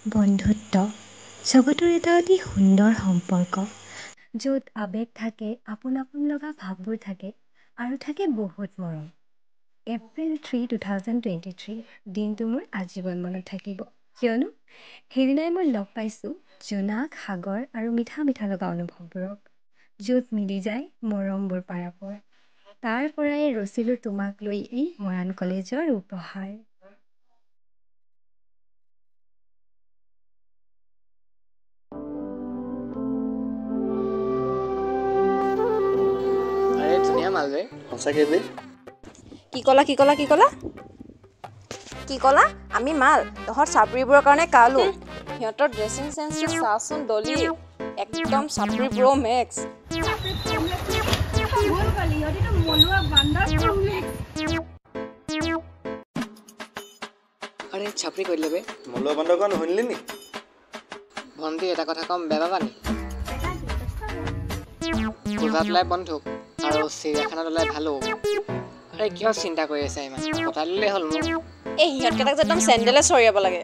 বন্ধুত্ব জগতৰ এটা অতি সুন্দৰ সম্পৰ্ক য'ত আবেগ থাকে, আপোন লগা ভাৱবোৰ থাকে আৰু থাকে বহুত মৰম। এপ্ৰিল 3, 2023 দিনটো মোৰ আজীৱন মনত থাকিব, কিয়নো সেইদিনাই মই লগ পাইছোঁ জোনাক, সাগৰ আৰু মিঠা লগা অনুভৱবোৰক, য'ত মিলি যায় মৰমবোৰ পাৰাবোৰ। তাৰ পৰাই ৰচিলোঁ তোমাক লৈ এই মৰাণ কলেজৰ উপহাৰ। ধুনীয়া মাল বে সঁচাকে বে কি ক'লা আমি মাল তহঁত চাপৰিবোৰৰ কাৰণে কালো সিহঁতৰ ড্ৰেছিং চেন্সটো চাচোন ডলি একদম চাপৰি প্ৰ' মেক্স আৰে চাপৰি কৰি দিলে বে মলুৱা বান্দৰ কোৱা নুশুনিলি নি ভণ্টি এটা কথা ক'ম বেয়া পাবা নি পূজাত ওলাই বন্ধুক আৰু চিৰিয়াখানাত ওলাই ভালো আৰে কিয় চিন্তা কৰি আছা ইমান পতাই দিলেই হ'ল মোক এই সিহঁতকেইটাক যে একদম চেণ্ডেলে চৰিয়াব লাগে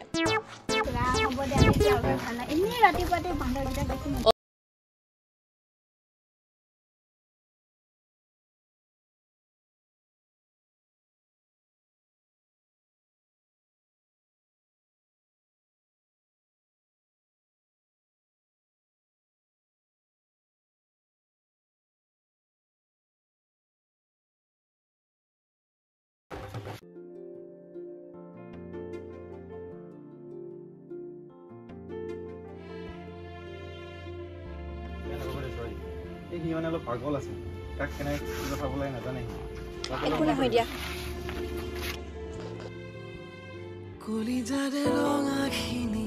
সি মানে অলপ পাগল আছে তাক কেনেকৈ কি কথা বোলাই নাজানে একো নহয় দিয়া কলিজাৰে ৰঙাখিনি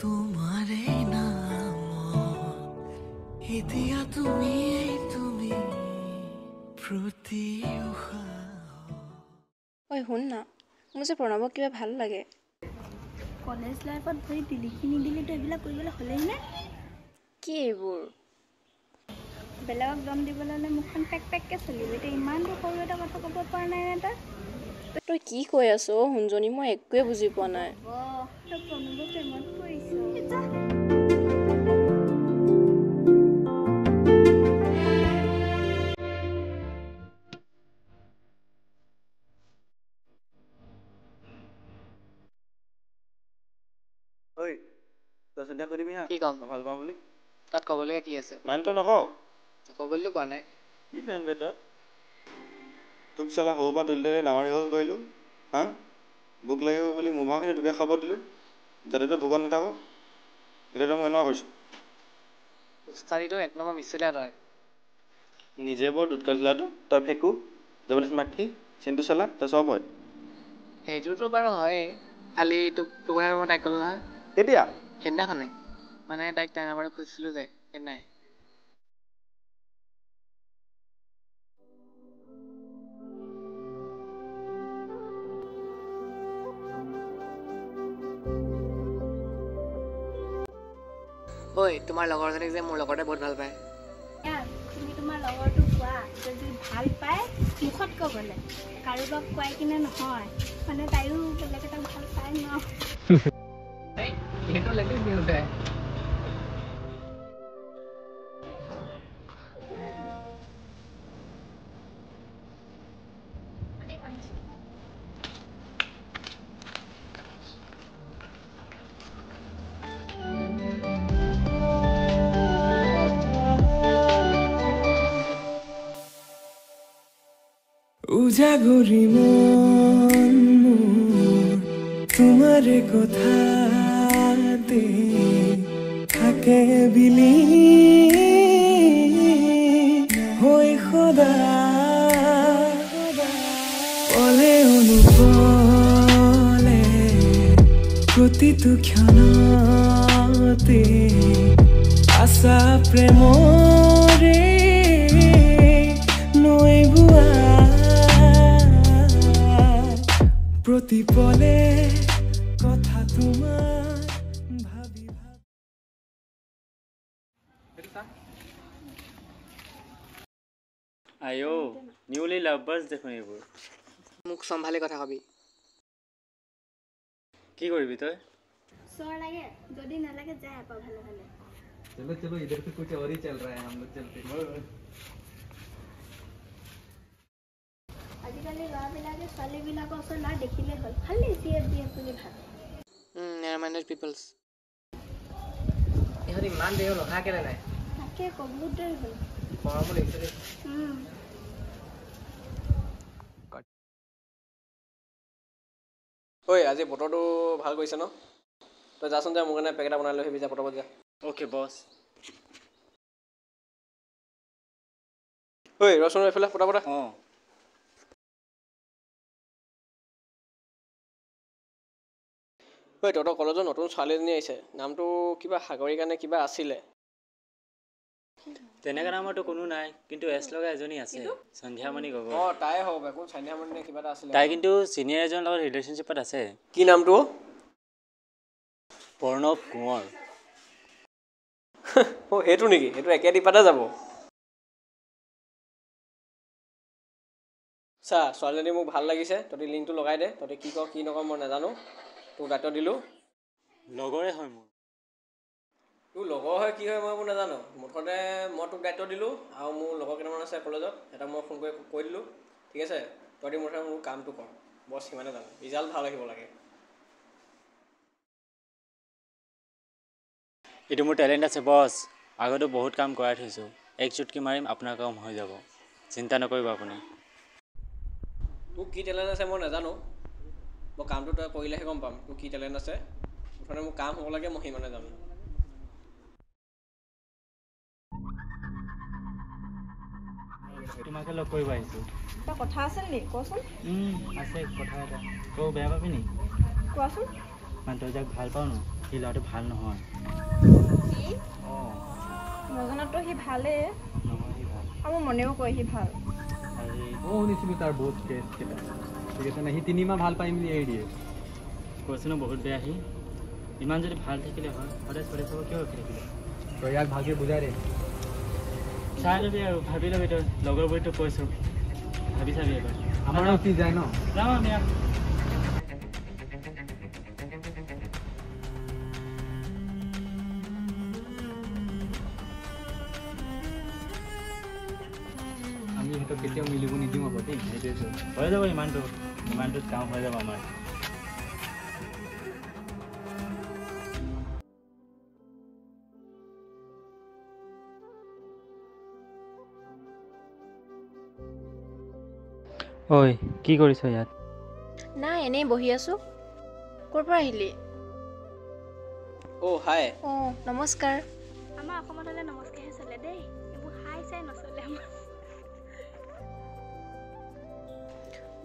তোমাৰে নাম এতিয়া তুমি প্ৰতি ঐ শুন না মোৰ যে প্ৰণৱক কিবা ভাল লাগে কলেজ লাইফত ভৰি দিলিখি নিদিলিতো এইবিলাক কৰিবলৈ হ'লেই নে কি এইবোৰ বেলেগক দম দিবলৈ হ'লে মুখখন পেককৈ চলিব এতিয়া ইমান সৰু এটা কথা ক'ব পৰা নাই নে তই কি কৈ আছ শুনজনী মই একোৱে বুজি পোৱা নাই তই প্ৰণৱক প্ৰেমত পৰিছ ঐ তই চিন্তা কৰিবি হা কি ক'ম ভাল পাওঁ বুলি তাত ক'বলগীয়া কি আছে মানে তই নকওঁ ক'বলৈতো কোৱা নাই কি প্লেন বে তই তোক চালা সৰুৰ পৰা তুলি তুলি ডাঙৰ দীঘল কৰিলোঁ হা ভোক লাগিব বুলি মোমাখিনি তোকে খাব দিলোঁ যাতে তই ভোকত নাথাক এতিয়া তই মই এনেকুৱা কৰিছোঁ উস্তাদিটো এক নম্বৰ মিছলীয়া তই নিজে বৰ দুধকাঠিলাটো তই ফেকো জবৰদস্তি মাখি চিন্তু চালা তই চব হয় সেইটোতো বাৰু হয়েই খালি তোক মই তাইক ক'লোঁ নহয় কেতিয়া সেইদিনাখনে মানে তাইক টেঙামৰা খুজিছিলোঁ যে সেইদিনাই ঐ তোমাৰ লগৰজনীক যে মোৰ লগতে বহুত ভাল পায় তুমি তোমাৰ লগৰটোক কোৱা যদি ভাল পায় মুখত ক'বলৈ কাৰোবাক কোৱাই কিনে নহয় মানে তাইও বেলেগ এটা ভাল পায় ন সেইটো লাগে দিওঁতে উজাগৰি মন তোমাৰে কথাতে থাকে বিলি হৈ সদা পলে অনুপলে প্ৰতিটো ক্ষণতে আশা প্ৰেমৰে নৈ বোৱা প্ৰতিপলে কথা তোমাৰ ভাবি আইও নিউলি লাভাৰ্ছ দেখোন এইবোৰ মোক চম্ভালি কথা কবি কি কৰিবি তই চৰ লাগে যদি নালাগে যায় আপা ভালে ভালে चलो चलो इधर से कुछ और ही चल रहा है हम लोग चलते আজিকালি ল'ৰাবিলাকে ছোৱালীবিলাকৰ ওচৰত ল'ৰা দেখিলেই হ'ল খালি CF DF বুলি ভাবে নেয়াৰ-মাইণ্ডেড পিপলছ ইহঁত ইমান দেৰি হ'ল অহা কেলে নাই তাকে বহুত দেৰি হ'ল গৰমো লাগিছে দেই ঐ আজি বতৰটো ভাল কৰিছে ন তই যাচোন যা মোৰ কাৰণে পেকেট বনাই লৈ আহিবি যা পটাপট যা অ'কে বছ ঐ ৰচোন এইফালে পটাপট অঁ ঐ তহঁতৰ কলেজৰ নতুন ছোৱালী এজনী আহিছে নামটো কিবা সাগৰিকা নে কিবা আছিলে তেনেকুৱা নামৰতো কোনো নাই কিন্তু এছ লগা এজনী আছে সন্ধ্যামণি গগৈ অঁ তাই হ'ব কোন চাইনিয়ামণি নে কিবা এটা আছিলে তাই কিন্তু ছিনিয়ৰ এজনৰ লগত ৰিলেশ্যনশ্বিপত আছে কি নামটো প্ৰণৱ কোঁৱৰ অঁ সেইটো নেকি সেইটো একে টিপাতে যাব চা ছোৱালীজনী মোক ভাল লাগিছে তহঁতি লিংকটো লগাই দে তহঁতি কি কৰ কি নকৰ মই নাজানো তোক দায়িত্ব দিলোঁ লগৰে হয় মোৰ তোৰ লগৰ হয় কি হয় মই এইবোৰ নাজানো মুঠতে মই তোক দায়িত্ব দিলোঁ আৰু মোৰ লগৰ কেইটামান আছে কলেজত এটা মই ফোন কৰি কৈ দিলোঁ ঠিক আছে তহঁতি মুঠতে মোৰ কামটো কৰ বছ সিমানে জানো ৰিজাল্ট ভাল আহিব লাগে এইটো মোৰ টেলেণ্ট আছে বছ আগতো বহুত কাম কৰাই থৈছোঁ এক চুটকি মাৰিম আপোনাৰ কাম হৈ যাব চিন্তা নকৰিব আপুনি তোৰ কি টেলেণ্ট আছে মই নাজানো মই কামটো তই কৰিলেহে গম পাম তোৰ কি টেলেণ্ট আছে মুঠতে মোৰ কাম হ'ব লাগে মই সিমানে জানো তোমাকে লগ কৰিব আহিছোঁ কিবা কথা আছে নেকি কচোন আছে কথা এটা তই বেয়া পাবি নি কোৱাচোন মানে তই যাক ভাল পাওঁ ন সি ল'ৰাটো ভাল নহয় কি অঁ নজনাতো সি ভালেই নহয় সি ভাল আৰু মোৰ মনেও কয় সি ভাল আৰে ओ শুনিছিলোঁ তাৰ বহুত কেছ কেইটা ঠিক আছে নে সি 3 মাহ ভাল পাই মেলি এৰি দিয়ে কৈছে ন বহুত বেয়া সি ইমান যদি ভাল থাকিলে হয় সদায় ছোৱালী চাব কিয় ৰখি থাকিলে তই ইয়াক ভালকৈ বুজাই দে চাই ল'বি আৰু ভাবি ল'বি তই লগৰবোৰে তোক কৈছোঁ ভাবি চাবি এবাৰ আমাৰো কি যায় ন যাওঁ আমি আমি সিহঁতক কেতিয়াও মিলিব নিদিওঁ আকৌ দেই সেইটোৱেতো হৈ যাব ইমানটোত কাম হৈ যাব আমাৰ ঐ কি কৰিছ ইয়াত নাই এনেই বহি আছোঁ ক'ৰ পৰা আহিলি অ' হাই অঁ নমস্কাৰ আমাৰ অসমত হ'লে নমস্কাৰহে চলে দেই এইবোৰ হাই চাই নচলে আমাৰ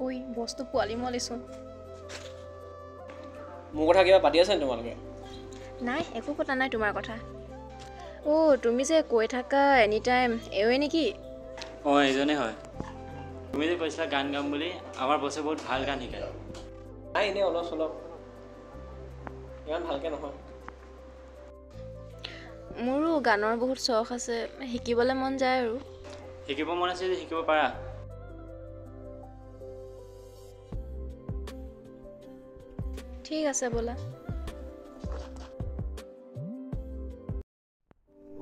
ঐ বস্তু পোৱালি মলিচোন মোৰ কথা কিবা পাতি আছে নি তোমালোকে নাই একো কথা নাই তোমাৰ কথা অ' তুমি যে কৈ থাকা এনি টাইম এওৱে নেকি অঁ এইজনে হয় তুমি যে কৈছিলা গান গাম বুলি আমাৰ বছে বহুত ভাল গান শিকায় নাই এনেই অলপ চলপ ইমান ভালকৈ নহয় মোৰো গানৰ বহুত চখ আছে শিকিবলৈ মন যায় আৰু শিকিব মন আছে যে শিকিব পাৰা ঠিক আছে ব'লা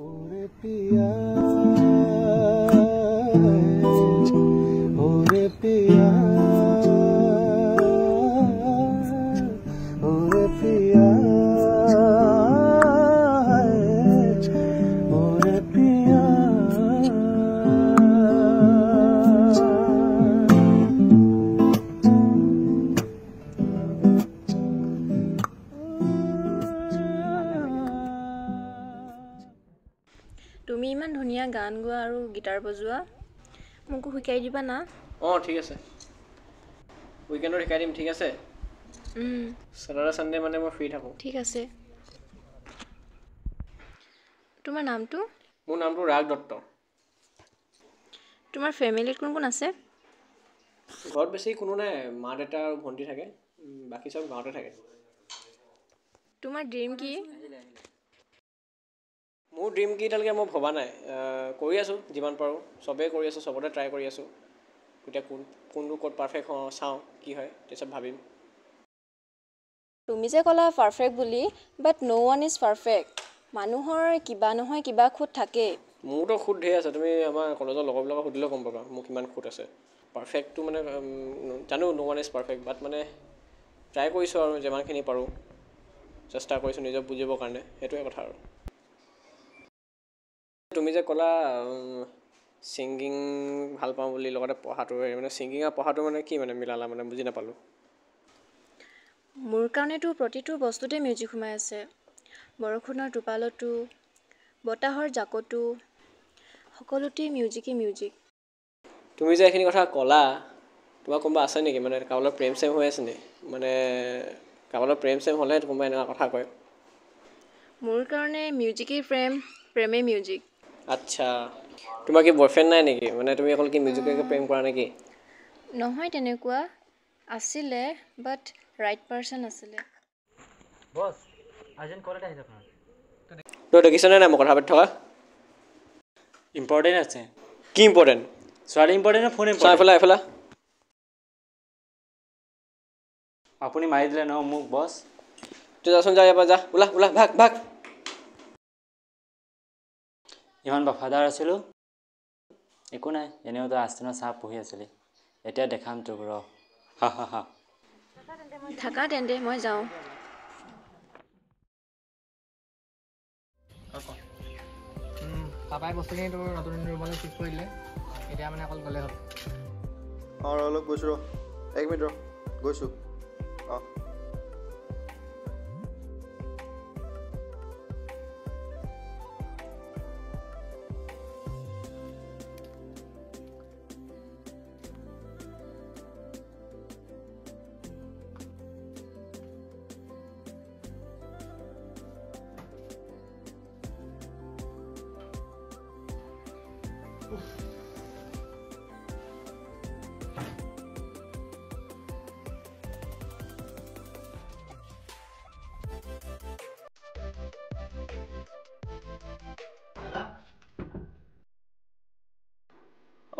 ओरे पिया ओरे पिया ओरे पिया ओरे पिया তুমি ইমান ধুনীয়া গান গোৱা আৰু গিটাৰ বজোৱা মোকো শিকাই দিবা না অঁ ঠিক আছে উইকেণ্ডত শিকাই দিম ঠিক আছে চেটাৰডে ছানডে মানে মই ফ্ৰী থাকোঁ ঠিক আছে তোমাৰ নামটো মোৰ নামটো ৰাগ দত্ত তোমাৰ ফেমিলিত কোন কোন আছে ঘৰত বেছি কোনো নাই মা দেউতা আৰু ভণ্টি থাকে বাকী চব গাঁৱতে থাকে তোমাৰ ড্ৰিম কি মোৰ ড্ৰিম কি এতিয়ালৈকে মই ভবা নাই কৰি আছোঁ যিমান পাৰোঁ চবেই কৰি আছোঁ চবতে ট্ৰাই কৰি আছোঁ এতিয়া কোনটো ক'ত পাৰফেক্ট হওঁ চাওঁ কি হয় তাৰপিছত ভাবিম তুমি যে ক'লা পাৰফেক্ট বুলি বাট ন' ওৱান ইজ পাৰফেক্ট মানুহৰ কিবা নহয় কিবা খুঁত থাকেই মোৰতো খুদ ঢেৰ আছে তুমি আমাৰ কলেজৰ লগৰবিলাকক সুধিলেও গম পাবা মোৰ কিমান খুদ আছে পাৰফেক্টটো মানে জানো ন' ওৱান ইজ পাৰফেক্ট বাট মানে ট্ৰাই কৰিছোঁ আৰু যিমানখিনি পাৰোঁ চেষ্টা কৰিছোঁ নিজক বুজিবৰ কাৰণে সেইটোৱে কথা আৰু তুমি যে ক'লা ছিংগিং ভাল পাওঁ বুলি লগতে পঢ়াটো মানে ছিংগিং আৰু পঢ়াটো মানে কি মানে মিলালা মানে বুজি নাপালোঁ মোৰ কাৰণেতো প্ৰতিটো বস্তুতে মিউজিক সোমাই আছে বৰষুণৰ টোপালতো বতাহৰ জাকতো সকলোতেই মিউজিকেই মিউজিক তুমি যে এইখিনি কথা ক'লা তোমাৰ কোনোবা আছে নেকি মানে কাৰোবাৰ প্ৰেম চেম হৈ আছে নেকি মানে কাৰোবাৰ প্ৰেম চেম হ'লে কোনোবাই এনেকুৱা কথা কয় মোৰ কাৰণে মিউজিকেই প্ৰেম প্ৰেমেই মিউজিক আচ্ছা তোমাৰ কি বয়ফ্ৰেণ্ড নাই নেকি মানে তুমি অকল কি মিউজিককে প্ৰেম কৰা নেকি নহয় তেনেকুৱা আছিলে বাট ৰাইট পাৰ্চন আছিলে বছ আৰ্জেণ্ট কল এটা আহিছে আপোনাৰ তই দেখিছনে নাই মই কথা পাতি থকা ইম্পৰ্টেণ্ট আছে কি ইম্পৰ্টেণ্ট ছোৱালী ইম্পৰ্টেণ্ট ফোন চোৱা ইম্পৰ্টেণ্ট এইফালে আপুনি মাৰি দিলে ন মোক বছ তই যাচোন যা ইয়াৰ পৰা যা ওলা ওলা ভাগ ভাগ ইমান বফাদাৰ আছিলোঁ একো নাই এনেও তই আস্থানৰ চাহ পঢ়ি আছিলি এতিয়া দেখাম তোক ৰ হা হা হা থাকা তেন্তে মই যাওঁ পাপাই বস্তুখিনি তোৰ নতুন ৰুমলৈ চিফ্ট কৰি দিলে এতিয়া মানে অকল গ'লে হ'ল অলপ গৈছোঁ ৰ 1 মিনিট ৰ গৈছোঁ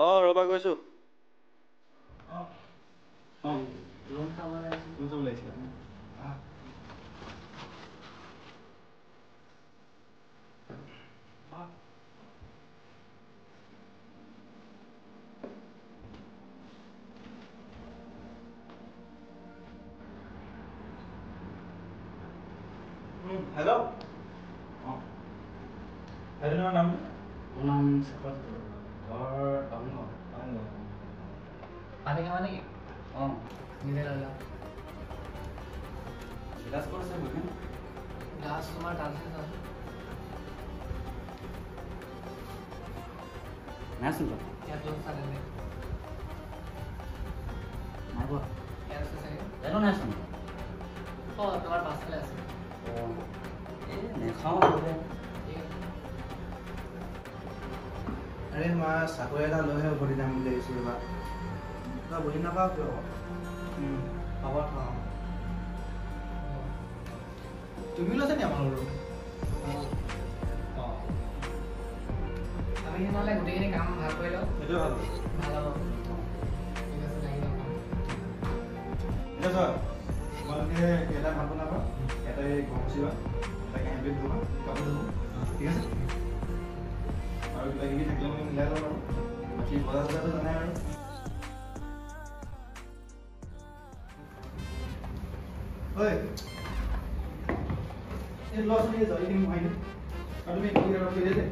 অঁ ৰ'বা গৈছোঁ হেল্ল' অঁ হেল্ল' নাম মোৰ নাম ঘৰ টাউন পানী খাবা নেকি অঁ নিজে লৈ যাওঁ ক্লাছ ক'ত আছে বুজি গ্লাছ তোমাৰ তাত আছে চাওঁ নাইচোন তই ইয়াত লৈ চালে নাই পোৱা ইয়াত আছে চাগে জানো নাইচোন অঁ তোমাৰ পাছফালে আছে অঁ এই নেখাওঁ ঠিক আছে আৰে মই চাকৰি এটা লৈহে উভতি যাম বুলি ভাবিছোঁ ৰ'বা তই বুজি নাপাওঁ কিয় হ'ব থওঁ তুমি লৈছা নি আমাৰ লগত অঁ আমি নহ'লে গোটেইখিনি কাম ভাল কৰি লওঁ সেইটোৱে ভাল ভাল হ'ব ঠিক আছে লাগি যাওঁ কাম এতিয়া চোৱা তোমালোকে এটা ভাত বনাবা এটাই ঘৰ মুচিবা এটাই কেম্পেইন ধুবা কাপোৰ ধুব ঠিক আছে আৰু কিবা কিবি থাকিলে মই মিলাই ল'ম আৰু বাকী বজাৰ চজাৰটো জানাই আৰু ঐ এই ল'ৰা ছোৱালী জলখিনি মোহাই দিম আৰু তুমি কি আৰু কৰি দে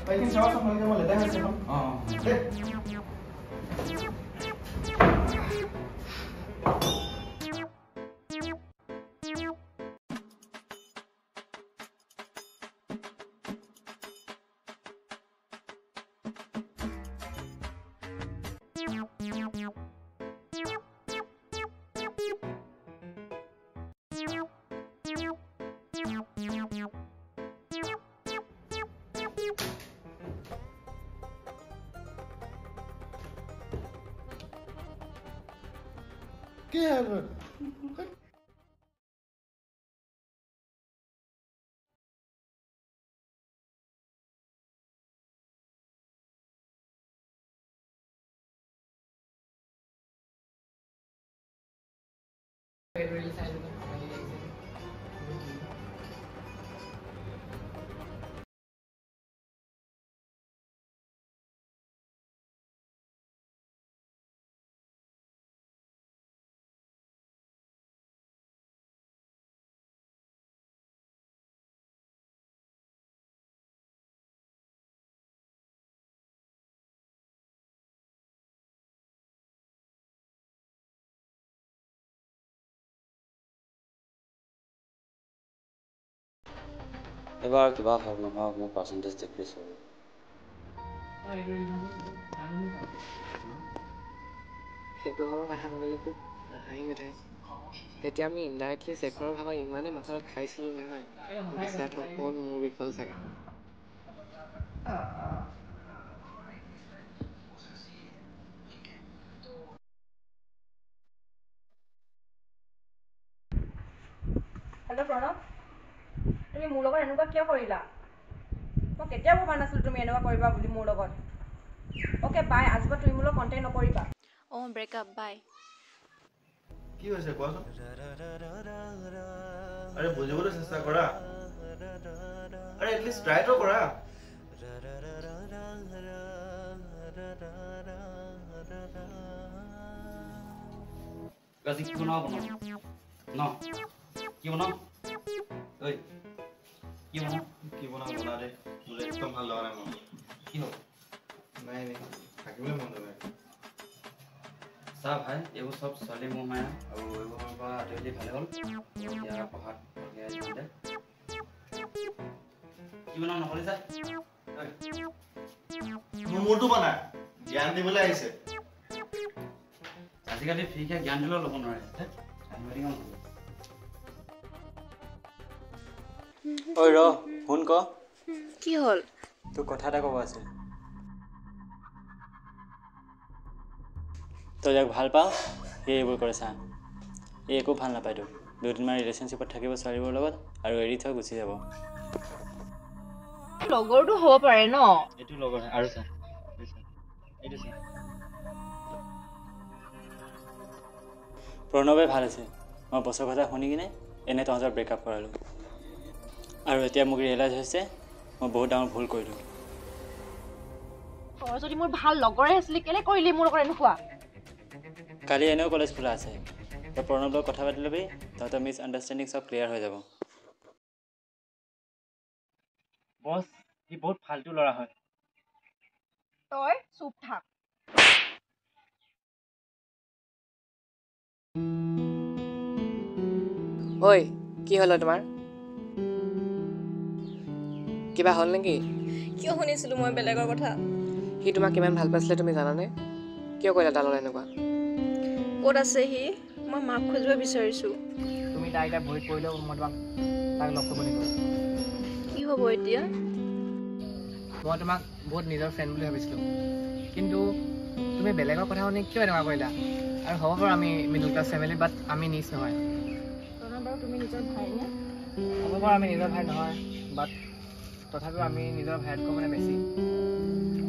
এইখিনি চাবাচোন ভালকৈ মই লেটাই হৈছে ন অঁ দেই ¿Qué hago? এবাৰ কিবা হওক নহওক মোৰ পাৰ্চেণ্টেজ ডিক্ৰিজ হ'ব। সেইটো সময় কথা ভাবিলেতো হাঁহি উঠে। তেতিয়া আমি ইনডাইৰেক্টলি শেখৰৰ ভাগৰ ইমানেই মাথাত খাইছিলোঁ নহয়, বিশ্বাস সকলো মোৰ বিফল চাগে। হেল্ল' প্ৰণৱ, তুমি মোৰ লগত এনেকুৱা কিয় কৰিলা? মই কেতিয়াও ভবা নাছিলোঁ তুমি এনেকুৱা কৰিবা বুলি মোৰ লগত। অ'কে বাই, আজিৰ পৰা তুমি মোৰ লগত কণ্টেক্ট নকৰিবা। অঁ ব্ৰেকআপ বাই। কি হৈছে কোৱাচোন? আৰে বুজিবলৈ চেষ্টা কৰা। আৰে এটলিষ্ট ট্ৰাইটো কৰা। আজি কি বনাও ন? কি বনাও? ঐ কি বনাও? কি বনাও বনা দে, মোৰ একদম ভাল লগা নাই মনটো। কি হ'ল? নাই থাকিবলৈ মন নাযায়। চা ভাই, এইবোৰ চব ছোৱালী মোৰ মায়া আৰু এইবোৰৰ পৰা আঁতৰি ভালে হ'ল। এতিয়া পঢ়াত যাওঁতে কি বনাও নকলি যা। মোৰ মূৰটো বনা, জ্ঞান দিবলৈ আহিছে। আজিকালি ফ্ৰীকে জ্ঞান দিলেও ল'ব নোৱাৰে। ঐ ৰ শুন ক। কি হ'ল? তোক কথা এটা ক'ব আছিল। তই যাক ভাল পাওঁ সি এইবোৰ কৰে চা। এই একো ভাল নাপায় তোক। দুদিনমান ৰিলেশ্যনশ্বিপত থাকিব ছোৱালীবোৰৰ লগত আৰু এৰি থৈ গুচি যাব। লগৰটো হ'ব পাৰে ন? এইটো লগৰ আৰু চা এইটো চা। প্ৰণৱে ভাল আছে। মই বছৰ কথা শুনি কিনে এনে তহঁতৰ ব্ৰেকআপ কৰালোঁ। আৰু এতিয়া মোক ৰিয়েলাইজ হৈছে মই বহুত ডাঙৰ ভুল কৰিলোঁ। তই যদি মোৰ ভাল লগৰে আছিলি কেলে কৰিলি মোৰ লগত এনেকুৱা? কালি এনেও কলেজ খোলা আছে। তই প্ৰণৱ লগত কথা পাতি ল'বি, তহঁতৰ মিছ আণ্ডাৰষ্টেণ্ডিং চব ক্লিয়াৰ হৈ যাব। বছ, সি বহুত ফাল্টু ল'ৰা হয়। তই চুপ থাক। ঐ কি হ'ল তোমাৰ? কিবা হ'ল নেকি? কিয় শুনিছিলোঁ মই বেলেগৰ কথা? সি তোমাক কিমান ভাল পাইছিলে তুমি জানানে? কিয় কৰিলা তাৰ লগত এনেকুৱা? ক'ত আছে সি? মই মাক খুজিব বিচাৰিছোঁ। তুমি তাই এতিয়া ভৰিত পৰিলেও মই তাক লগ কৰিব নিদিওঁ। কি হ'ব এতিয়া? মই তোমাক বহুত নিজৰ ফ্ৰেণ্ড বুলি ভাবিছিলোঁ, কিন্তু তুমি বেলেগৰ কথা শুনি কিয় এনেকুৱা কৰিলা? আৰু হ'ব বাৰু আমি মিডল ক্লাছ ফেমিলি, বাট আমি নিজ নহয়। বাৰু তুমি নিজৰ ভাইনে? হ'ব বাৰু আমি নিজৰ ভাই নহয়, বাট তথাপিও আমি নিজৰ ভাইতকৈ মানে বেছি।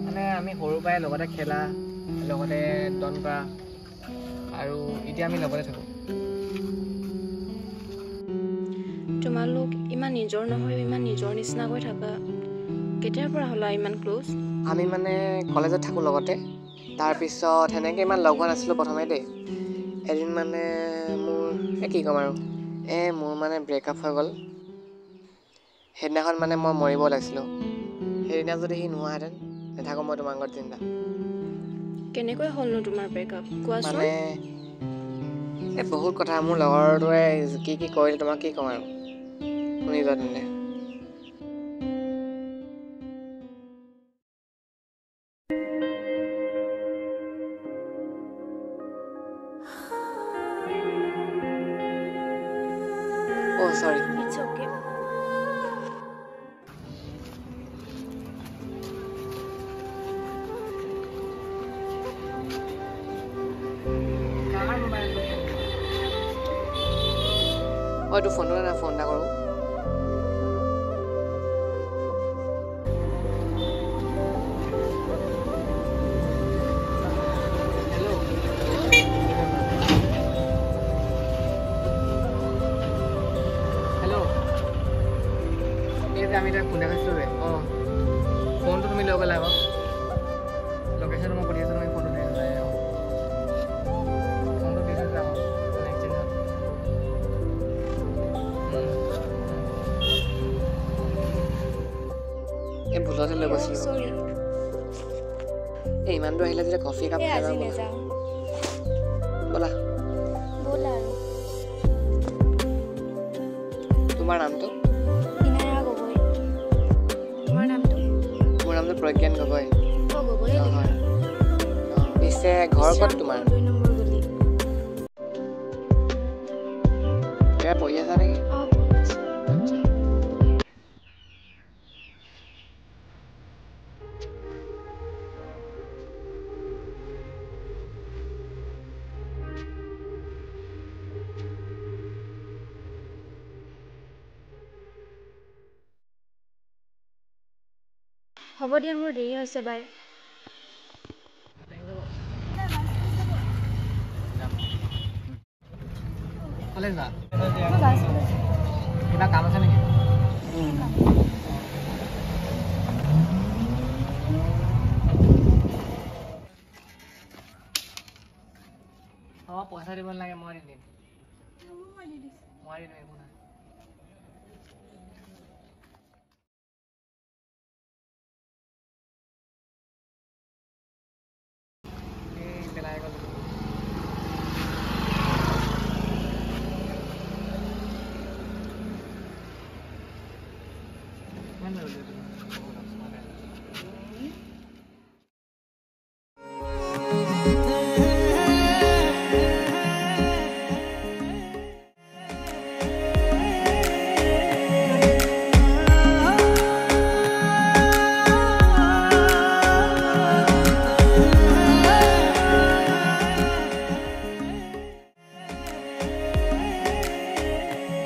মানে আমি সৰুৰ পৰাই লগতে খেলা, লগতে ডন কৰা, আৰু এতিয়া আমি লগতে থাকোঁ। তোমালোক ইমান নিজৰ নহয়, ইমান নিজৰ নিচিনাকৈ থাকা। কেতিয়াৰ পৰা হ'লা ইমান ক্ল'জ? আমি মানে কলেজত থাকোঁ লগতে। তাৰপিছত সেনেকৈ ইমান লগ হোৱা নাছিলোঁ প্ৰথমে দেই। এদিন মানে মোৰ কি ক'ম আৰু, মোৰ মানে ব্ৰেকআপ হৈ গ'ল। সেইদিনাখন মানে মই মৰিব ওলাইছিলোঁ। সেইদিনা যদি সি নোহোৱাহেঁতেন নাথাকোঁ মই তোমাৰ ঘৰত জিন্দা। কেনেকৈ হ'লনো তোমাৰ ব্ৰেকআপ কোৱাচোন? মানে বহুত কথা, মোৰ লগৰটোৱে কি কি কৰিলে তোমাক কি ক'ম আৰু, শুনি যোৱা তেন্তে। Oh, sorry. It's okay. তোৰ ফোনটো না ফোন এটা কৰোঁ। লৈ গ'লা আকৌ লোকেশ্যন মই পঠি আছোঁ, তুমি ফটো দি দিলা ফোনটো দি থৈছা আকৌ এক্সেঞ্জ হ'ল। এই ভুলতে লৈ গৈছিলোঁ। চৰি এই ইমান দূৰ আহিলে যেতিয়া কফি একাপ খাই আজি যাওঁ নাযাওঁ ব'লা। ব'লা আৰু তোমাৰ নামটো? ইনায়া গগৈ। তোমাৰ নামটো? মোৰ নামটো প্ৰজ্ঞান গগৈ। অঁ গগৈয়ে অঁ হয়। অঁ পিছে ঘৰ ক'ত তোমাৰ? 2 নম্বৰ গলি। এয়া পঢ়ি আছা নেকি? অঁ হ'ব দিয়া, মোৰ দেৰি হৈছে, বাই। কলেজ যা কিবা কাম আছে নেকি? অঁ পইচা দিব নালাগে, মই দি দিম। মই দি দিম একো নাই। পেলাই গ'ল।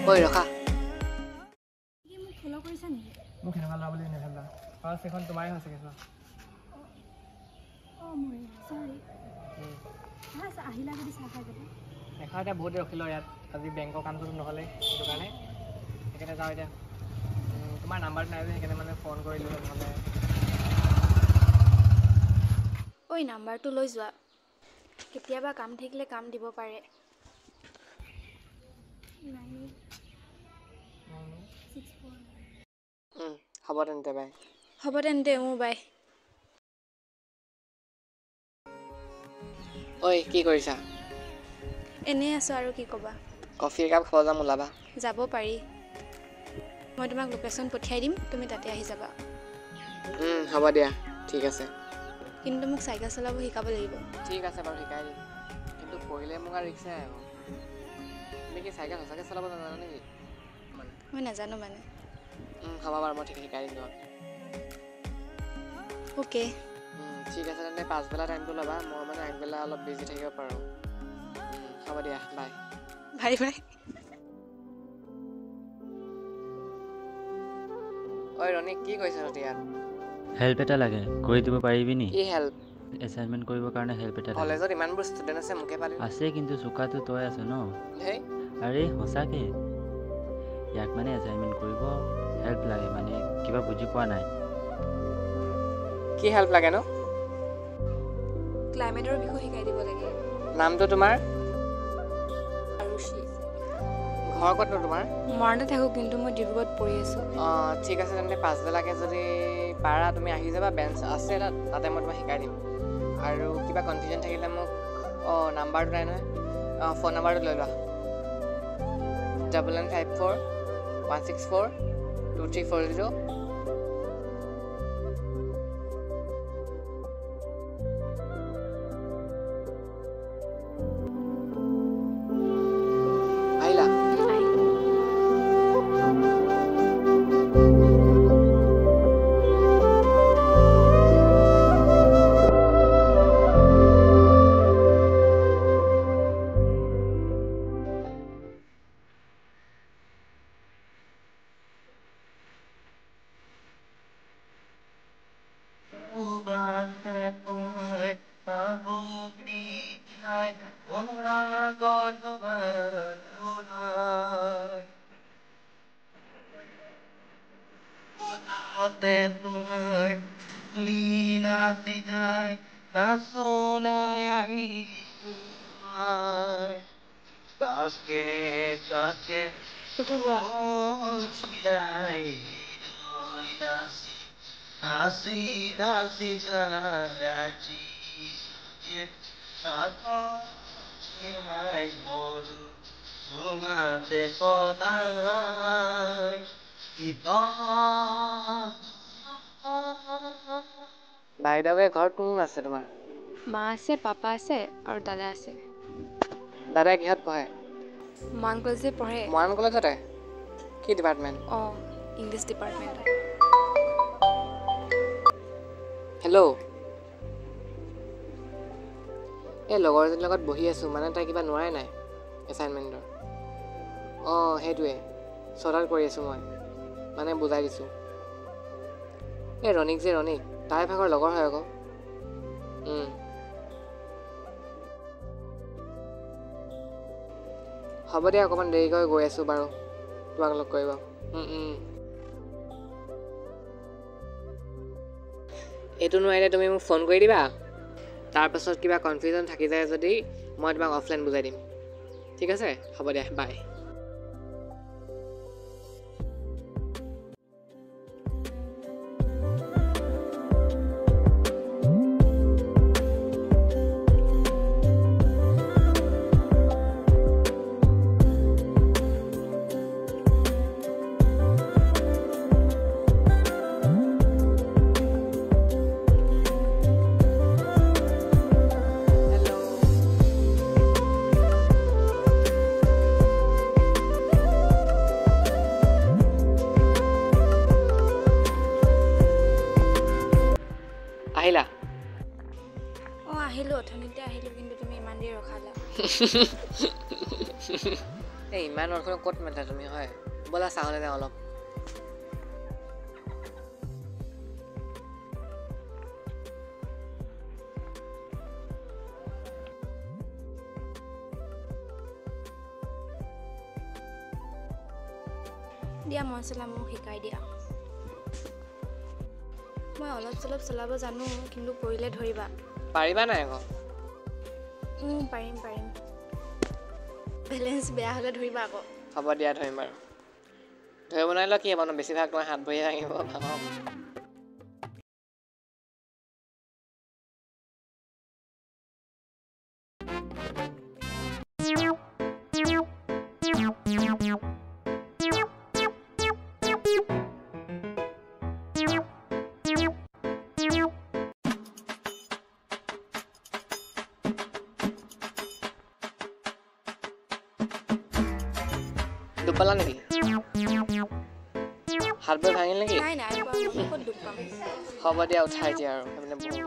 ঐ ৰখা। মোক ফ'ল' কৰিছা নেকি? মোক সেনেকুৱা লোৱা বুলি নেভাবিবা। ফাৰ্ষ্ট এখন তোমাৰে হৈছেগৈ চোৱা। অঁ মই চৰি। আহিলা যদি চাহ খাই যাবা। দেখা এতিয়া বহুত দেৰি ৰখিলোঁ ইয়াত, আজি বেংকৰ কামটো নহ'লে সেইটো কাৰণে সেইকাৰণে যাওঁ এতিয়া। তোমাৰ নাম্বাৰটো নাই যে সেইকাৰণে মানে ফোন কৰিলোঁ নহ'লে। ঐ নাম্বাৰটো লৈ যোৱা, কেতিয়াবা কাম থাকিলে কাম দিব পাৰে। হ'ব তেন্তে বাই। হ'ব তেন্তে বাই। ঐ কি কৰিছা? এনেই আছোঁ আৰু কি ক'বা। কফি একাপ খাব যাম, ওলাবা। যাব পাৰি, মই তোমাক লোকেশ্যন পঠিয়াই দিম, তুমি তাতে আহি যাবা। হ'ব দিয়া, ঠিক আছে। কিন্তু মোক চাইকেল চলাব শিকাব লাগিব। ঠিক আছে বাৰু শিকাই দিম, কিন্তু পঢ়িলে মোক আৰু ৰিক্সাই আকৌ। তুমি কি চাইকেল সঁচাকৈ চলাব নাজানা নেকি? মই নাজানো মানে। হ'ব বাৰু মই ঠিক শিকাই দিম তোমাক। অ'কে। ঠিক আছে তেন্তে পাছবেলা টাইমটো ল'বা, মই মানে আগবেলা অলপ বিজি থাকিব পাৰোঁ। হ'ব দিয়া, বাই। Bye bye. ঐ ৰণিক কি কৰিছ তহঁতি ইয়াত? হেল্প এটা লাগে, কৰি দিব পাৰিবি নি? কি হেল্প? এছাইনমেণ্ট কৰিবৰ কাৰণে হেল্প এটা লাগে। কলেজত ইমানবোৰ ষ্টুডেণ্ট আছে, মোকে পালি আছে কিন্তু চোকাটো তই আছ ন। হেই আৰে সঁচাকে ইয়াক মানে এছাইনমেণ্ট কৰিব হেল্প লাগে, মানে কিবা বুজি পোৱা নাই। কি হেল্প লাগে নো? ক্লাইমেটৰ বিষয়ে শিকাই দিব লাগে। নামটো তোমাৰ? আৰুষি। ঘৰ ক'তনো তোমাৰ? মৰাণতে থাকোঁ, কিন্তু মই ডিব্ৰুগড়ত পঢ়ি আছোঁ। অঁ ঠিক আছে তেন্তে পাছবেলাকৈ যদি পাৰা তুমি আহি যাবা, বেঞ্চ আছে তাতে মই তোমাক শিকাই দিম। আৰু কিবা কনফিউজন থাকিলে মোক নাম্বাৰটো নাই নহয়, ফোন নাম্বাৰটো লৈ লোৱা। 9954-164-2340। আহিলা? বাইদেৱে ঘৰত কোন আছে তোমাৰ? মা আছে, পাপা আছে আৰু দাদা আছে। দাদাই কিহত পঢ়ে? মৰাণ কলেজে পঢ়ে। মৰাণ কলেজতে? কি ডিপাৰ্টমেণ্ট? অঁ, ইংলিছ ডিপাৰ্টমেণ্টত। হেল্ল', এই লগৰজনীৰ লগত বহি আছোঁ, মানে তাই কিবা নোৱাৰে নাই এছাইনমেণ্টৰ। অঁ, সেইটোৱে চৰ্ট আউট কৰি আছোঁ মই, মানে বুজাই দিছোঁ। এই ৰণিক যে ৰণিক, তাই ভাগৰ লগৰ হয় আকৌ। হ'ব দিয়া, অকণমান দেৰিকৈ গৈ আছোঁ বাৰু, তোমাক লগ কৰিব। এইটো নোৱাৰিলে তুমি মোক ফোন কৰি দিবা, তাৰপাছত কিবা কনফিউজন থাকি যায় যদি মই তোমাক অফলাইন বুজাই দিম। ঠিক আছে, হ'ব দিয়া, বাই। আহিলা? অঁ, আহিলোঁ, অথনিতে আহিলোঁ, কিন্তু তুমি ইমান দেৰি ৰখালা। এই ইমান ৰখালে ক'ত মাতা তুমি হয়? ব'লা চাহলৈ যাওঁ অলপ। দিয়া, মই চলাম, মোক শিকাই দিয়া। মই অলপ চলপ চলাব জানো, কিন্তু পৰিলে ধৰিবা। পাৰিবা নাই আকৌ? পাৰিম। বেলেঞ্চ বেয়া হ'লে ধৰিবা আকৌ। হ'ব দিয়া, ধৰিম বাৰু। ধৰিব নোৱাৰিলেও কি হ'ব ন, বেছিভাগ তোমাৰ হাত ভৰি ভাঙিব। দুখ পালা নেকি? হাত ভৰি ভাঙিল নেকি? নাই, ক'ত দুখ পাম। হ'ব দিয়া, উঠাই দিয়া আৰু সেইপিনে বহোগৈ।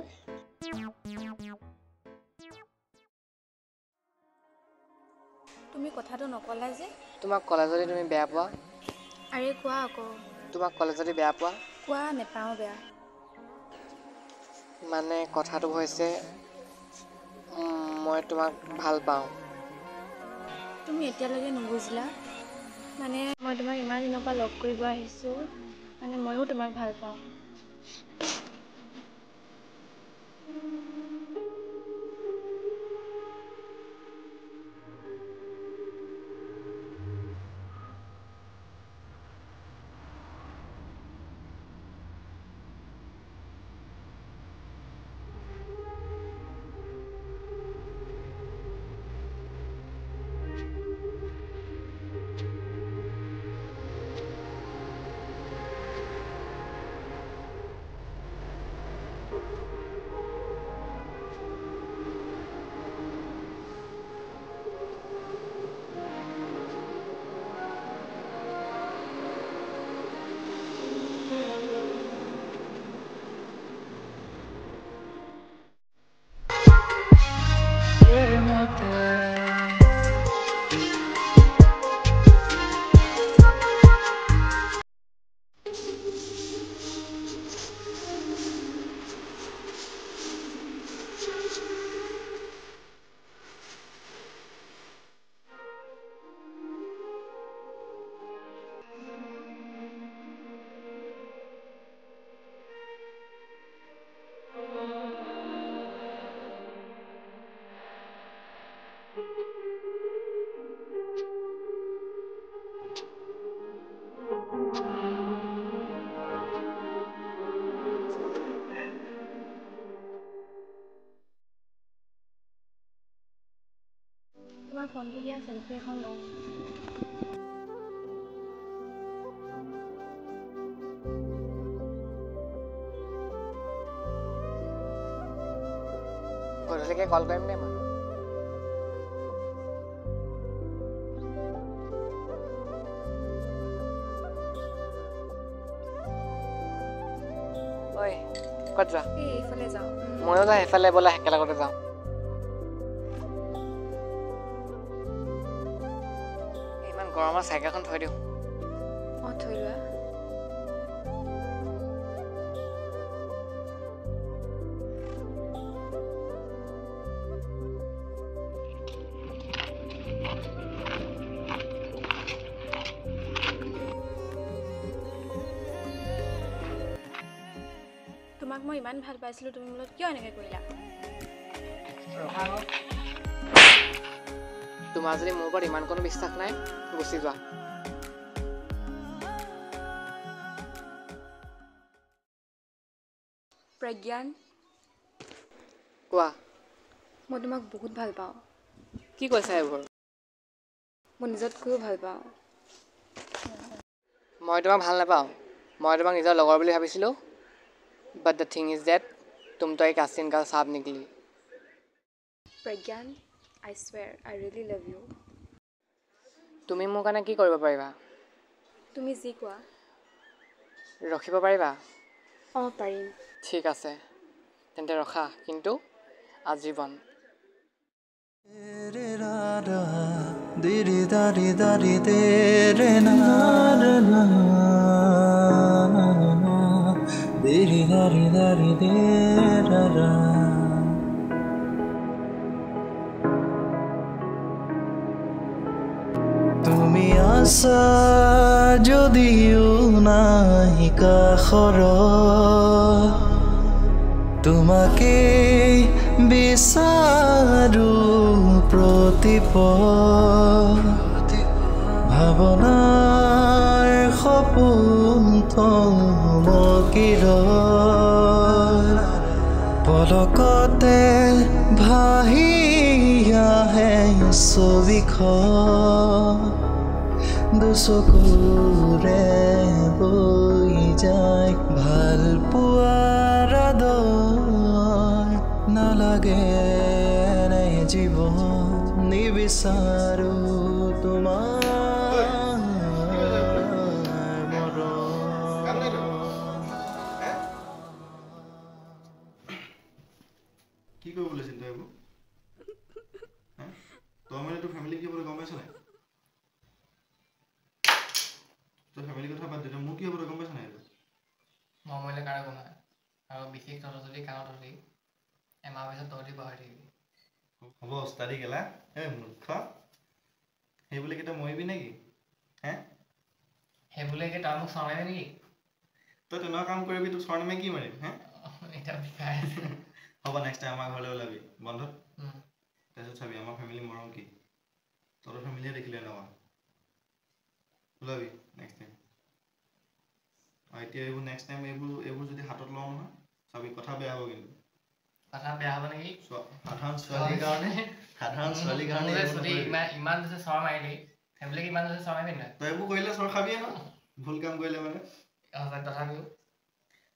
তুমি কথাটো নকলা যে? তোমাক ক'লে যদি তুমি বেয়া পোৱা? আৰে কোৱা আকৌ। তোমাক ক'লে যদি বেয়া পোৱা? কোৱা, নেপাওঁ বেয়া। মানে কথাটো হৈছে মই তোমাক ভাল পাওঁ। তুমি এতিয়ালৈকে নুবুজিলা? মানে মই তোমাক ইমান দিনৰ পৰা লগ কৰিব আহিছোঁ, মানে ময়ো তোমাক ভাল পাওঁ। ফোনটো দিয়া চেলফি এখন লওঁ গধূলিকে কল কৰিম দেই মই ঐ ক'ত যোৱা এইফালে যাওঁ ময়ো যাওঁ সেইফালে ব'লা একেলগতে যাওঁ ইমান গৰমত চাইকেলখন থৈ দিওঁ অঁ থৈ লোৱা তোমাক মই ইমান ভাল পাইছিলোঁ তুমি মোলত কিয় এনেকৈ কৰিলা তোমাৰ যদি মোৰ ওপৰত ইমান কোনো বিশ্বাস নাই গুচি যোৱা প্ৰজ্ঞান কোৱা মই তোমাক বহুত ভাল পাওঁ কি কৈছা এইবোৰ মই নিজতকৈও ভাল পাওঁ মই তোমাক ভাল নাপাওঁ মই তোমাক নিজৰ লগৰ বুলি ভাবিছিলোঁ বাট দ্য থিং ইজ ডেট তুম তো এক আছিন কা সাপ নিকলি প্ৰজ্ঞান আই স্ৱেৰ আই ৰিয়েলি লাভ ইউ তুমি মোৰ কাৰণে কি কৰিব পাৰিবা তুমি যি কোৱা ৰখিব পাৰিবা অঁ পাৰিম ঠিক আছে তেন্তে ৰখা কিন্তু আজীৱন তুমি আছা যদিও নাই কাষৰত তোমাকে বিচাৰো প্ৰতিপল ভাৱনাৰ সপোন থমকিৰ পলকতে ভাহি আহে ছবিখন দুচকুৰে বৈ যায় ভাল পোৱাৰ আদৰ নালাগে নে জীৱন নিবিচাৰো তোমাৰ কি কৰিব লৈছিল তই এইবোৰ তই মানে তোৰ ফেমিলি কি হ'ব গম পাইছ নাই তোৰ ফেমিলিৰ কথা বাদ দে মোৰ কি হ'ব গম পাইছ নাই মই মৰিলে কাৰো একো নহয় আৰু বিশেষ তহঁতৰ যদি কাণত ধৰি এমাহ পিছত তহঁতি পাহৰি থাকিবি হ'ব ওস্তাদি গেলা মূৰ্খ সেই বুলি কেতিয়া মৰিবি নেকি সেই বোলে কি তই মোক চৰাইবি নেকি তই তেনেকুৱা কাম কৰিবি তোক চৰণে কি মাৰিম এতিয়া বিষাই আছে হ'ব নেক্সট টাইম আমাৰ ঘৰলৈ ওলাবি বন্ধত তাৰপিছত চাবি আমাৰ ফেমিলি মৰম কি তহঁতৰ ফেমিলিয়ে দেখিলে এনেকুৱা ওলাবি নেক্সট টাইম আৰু এতিয়া এইবোৰ নেক্সট টাইম এইবোৰ যদি হাতত লওঁ নহয় চাবি কথা বেয়া হ'ব কিন্তু কথা বেয়া হ'ব নেকি সাধাৰণ ছোৱালীৰ কাৰণে ইমান দিছে চৰ মাৰিলি ফেমিলিক ইমান দিছে চৰ মাৰিবি নাই তই এইবোৰ কৰিলে চৰ খাবিয়ে ন ভুল কাম কৰিলে মানে তথাপিও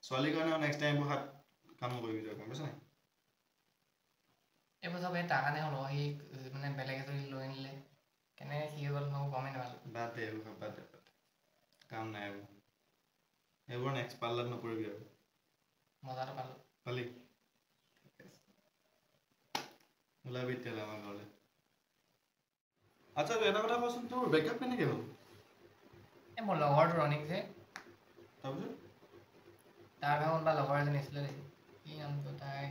ছোৱালীৰ কাৰণে নেক্সট টাইম এইবোৰ কাম নকৰিবি তই গম পাইছ নাই এইবোৰ চব এই তাৰ কাৰণে হ'ল সি মানে বেলেগ এজনী লৈ আনিলে কেনেকৈ কি হৈ গ'ল মই গমেই নাপালোঁ বাদ দে এইবোৰ বাদ দে কাম নাই এইবোৰ নেক্সট পাল্লাত নপৰিবি আৰু মজাটো পালোঁ পালি ওলাবি তেতিয়াহ'লে আমাৰ ঘৰলৈ আচ্ছা এটা কথা কচোন তোৰ ব্ৰেকআপ কেনেকৈ হ'ল এই মোৰ লগৰটো ৰণিক যে তাৰপিছত তাৰ ভাগত বা লগৰ এজনী আছিলে দেই কি নামটো তাই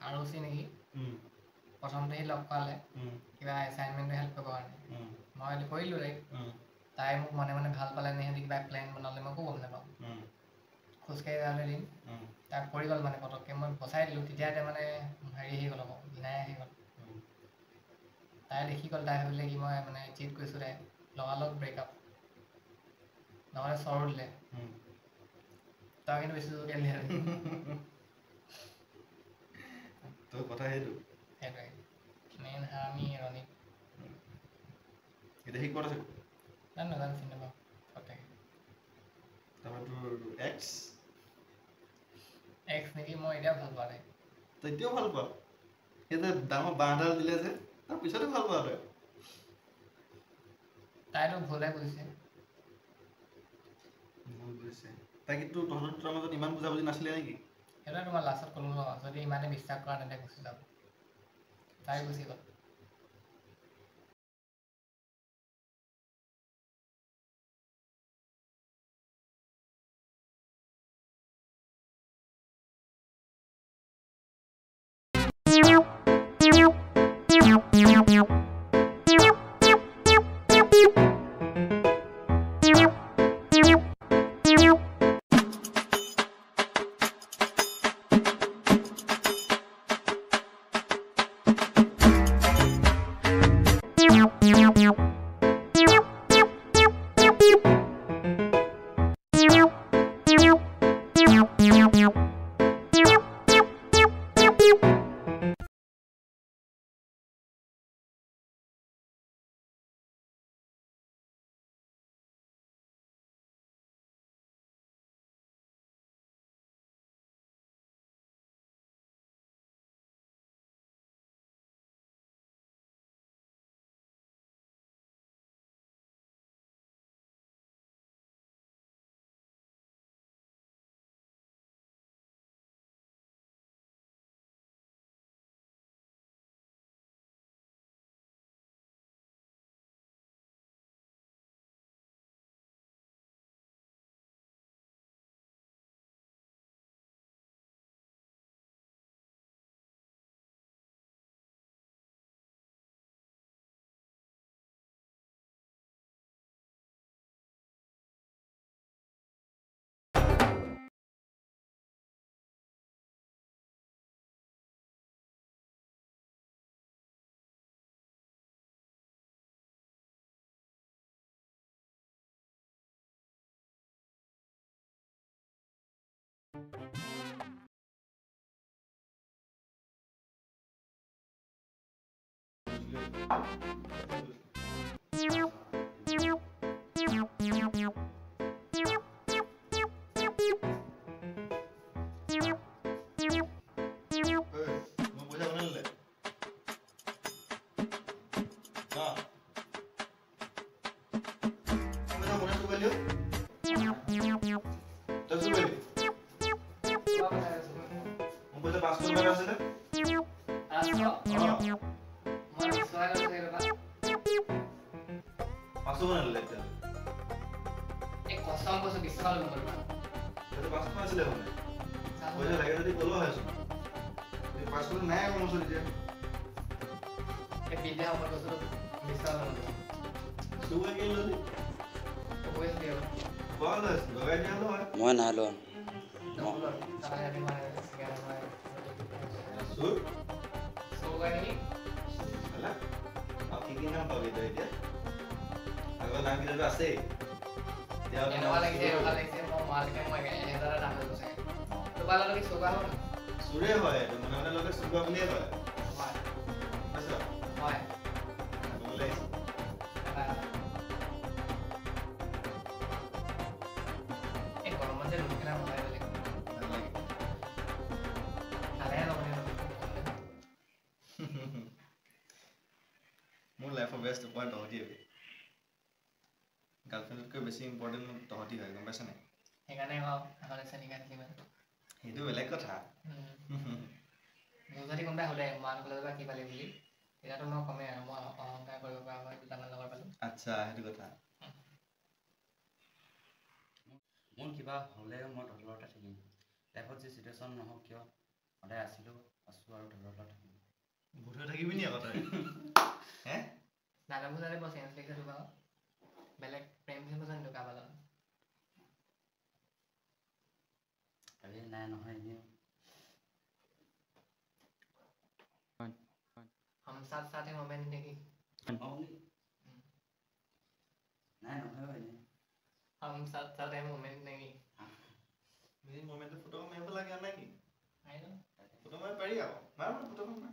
আৰুচি নেকি প্ৰথমতে সি লগ পালে কিবা এছাইনমেণ্টটো হেল্প কৰিব কাৰণে মই কৰিলোঁ তাই মোক মনে মনে ভাল পালে নে সিহঁতি কিবা প্লেন বনালে মই একো গম নাপাওঁ খোজকাঢ়ি যাওঁতে দিন তাক পৰি গ'ল মানে পটককৈ মই বচাই দিলোঁ তেতিয়াতে মানে হেৰি আহি গ'ল আকৌ বিনাই আহি গ'ল তাই দেখি গ'ল তাই ভাবিলে কি মই মানে চিট কৰিছোঁ তাই লগালগ ব্ৰেকআপ নহ'লে চৰ দিলে তই কিন্তু বেছি জোৰ দিলি তোৰ কথা সেইটোৱে মেইন হাৰামি ৰণিক এতিয়া সি ক'ত আছে নাজানো চিনি নাপাওঁ তাকে তাৰপৰা তোৰ এক্স নেকি মই এতিয়া ভাল পোৱা নাই তই এতিয়াও ভাল পাওঁ সেই যে ডাঙৰ বাঁহডাল দিলে যে তাৰপিছতে ভাল পাওঁ তই তাইতো ভুলে বুজিছে তাই কিন্তু তহঁতৰ দুটাৰ মাজত ইমান বুজাবুজি নাছিলে নেকি সেইটোৱে তোমাৰ লাষ্টত ক'লো ন যদি ইমানে বিশ্বাস কৰা তেন্তে গুচি যাব তাই গুচি গ'ল মই নাই লোৱা চুৰে হয় মনে মনে লগে চুৰুৱা বুলিয়ে কয় মোৰ লাইফৰ বেষ্ট উপায় তহঁতিয়ে গাৰ্লফ্ৰেণ্ডতকৈ বেছি ইম্পৰ্টেণ্ট তহঁতি হয় গম পাইছা নাই সেইকাৰণে সেইটো বেলেগ কথা মোৰ যদি কোনোবাই সোধে মান কলেজৰ পৰা কি পালি বুলি তেতিয়াতো মই কমেই আৰু মই অহংকাৰ কৰিব পৰা হয় দুটামান লগৰ পালোঁ আচ্ছা সেইটো কথা মোৰ কিবা হ'লে মই তহঁতৰ থাকিম লাইফত যি চিটুৱেশ্যন নহওক কিয় সদায় আছোঁ আৰু তহঁতৰ থাকিম ভূত হৈ থাকিবি নি আকৌ তই হে নাজানো জানে বৰ চেঞ্চ লিখিছোঁ বাৰু বেলেগ প্ৰেম চিম জানিতো কাৰোবাৰ লগত নাই নহয় এনেও हम साथ साथ हैं मोमेंट नहीं নাই নহয় এনে हम साथ साथ हैं मोमेंट नहीं এই মোমেন্টে ফটো মাৰিব লাগে নাই কি আই ন ফটো মাৰিব পাৰি আৰু মাৰ ফটো মাৰ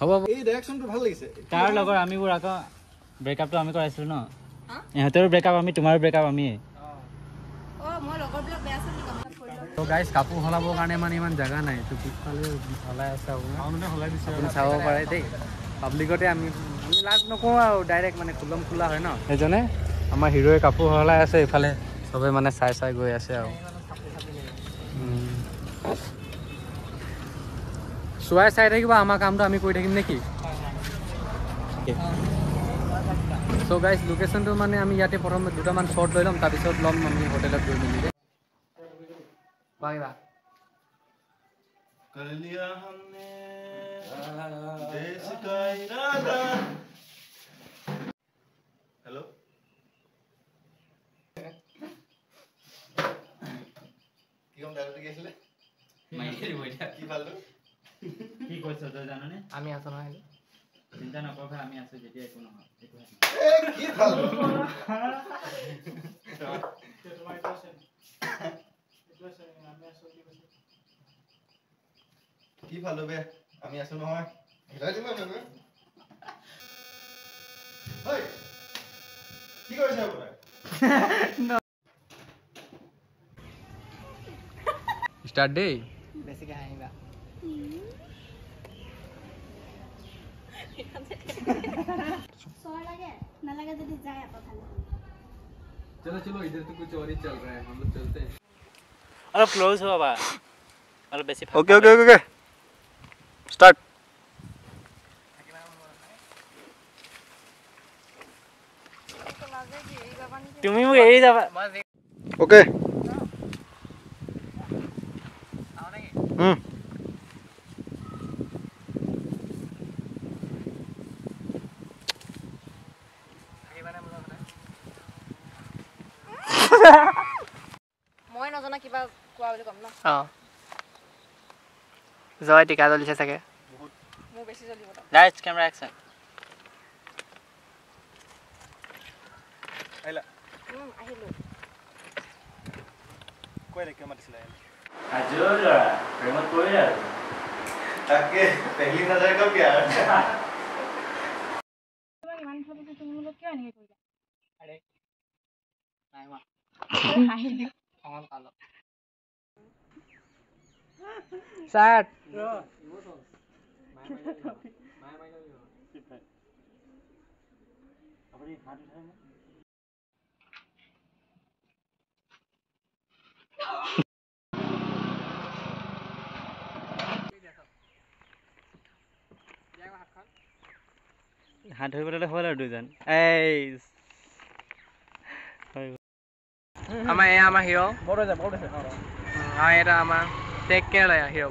হ'ব এই ডাইৰেকশ্যনটো ভাল লাগিছে তাৰ লগৰ আমিবোৰ আকৌ ব্ৰেকআপটো আমি কৰাইছিলোঁ ন ইহঁতৰো ব্ৰেকআপ আমি তোমাৰো ব্ৰেকআপ আমি তো গাইজ কাপোৰ সলাবৰ কাৰণে মানে ইমান জেগা নাই তো পিছফালে সলাই আছে আপোনাৰ সলাই দিছে আপুনি চাব পাৰে দেই পাব্লিকতে আমি লাজ নকৰোঁ আৰু ডাইৰেক্ট মানে খোলম খোলা হয় ন সেইজনে আমাৰ হিৰোৱে কাপোৰ সলাই আছে ইফালে চবে মানে চাই গৈ আছে আৰু চাই থাকিব আমাৰ কামটো আমি কৰি থাকিম নেকি চ' গাইজ লোকেশ্যনটো মানে আমি ইয়াতে প্ৰথম দুটামান শ্বৰ্ট লৈ ল'ম তাৰপিছত ল'ম আমি হোটেলত গৈ মেলি হেল্ল' কি কম ডাইৰেক্টৰ কি আছিলে কি ভালটো কি কৈছ তই জাননে আমি আছো নহয় চিন্তা নকৰবা আমি আছো যেতিয়া একো নহয় কি ভালটো কি ভালো বে আমি আছো নহয় হেৰাই দিম আমি হেই কি কৰিছে আপুনি ষ্টাৰ্ট দেই বেছিকে হাঁহিবা सर लगे ना लगे जल्दी जाए आप खाली चलो इधर तो कुछ और ही चल रहा है हम लोग चलते हैं অলপ ক্লোজ হ'ব বা অলপ বেছি ओके स्टार्ट তুমি মোক এৰি যাবা ओके মই নজনা কিবা কোৱা বুলি ক'ম ন জয় টিকা জ্বলিছে চাগে মোৰ বেছি জ্বলিব লাইটছ কেমেৰা একশ্যন আহিলো কৈ ৰে কিয় মাতিছিলে আজৰ ল'ৰা প্ৰেমত পৰিলে আৰু তাকে পেহলি নজৰ কব কি আৰু ইমান ভাবো যে তুমি মোক কিয় এনেকৈ কৰিলা আৰে নাই মা আহিলো অন পালো স্যাৰ আপুনি হাত উঠাই হাত ধৰিবলৈ হ'ল আৰু দুজন আমাৰ হিৰো বড় আছে এটা আমাৰ টেক কেয়াৰ লয় হিৰো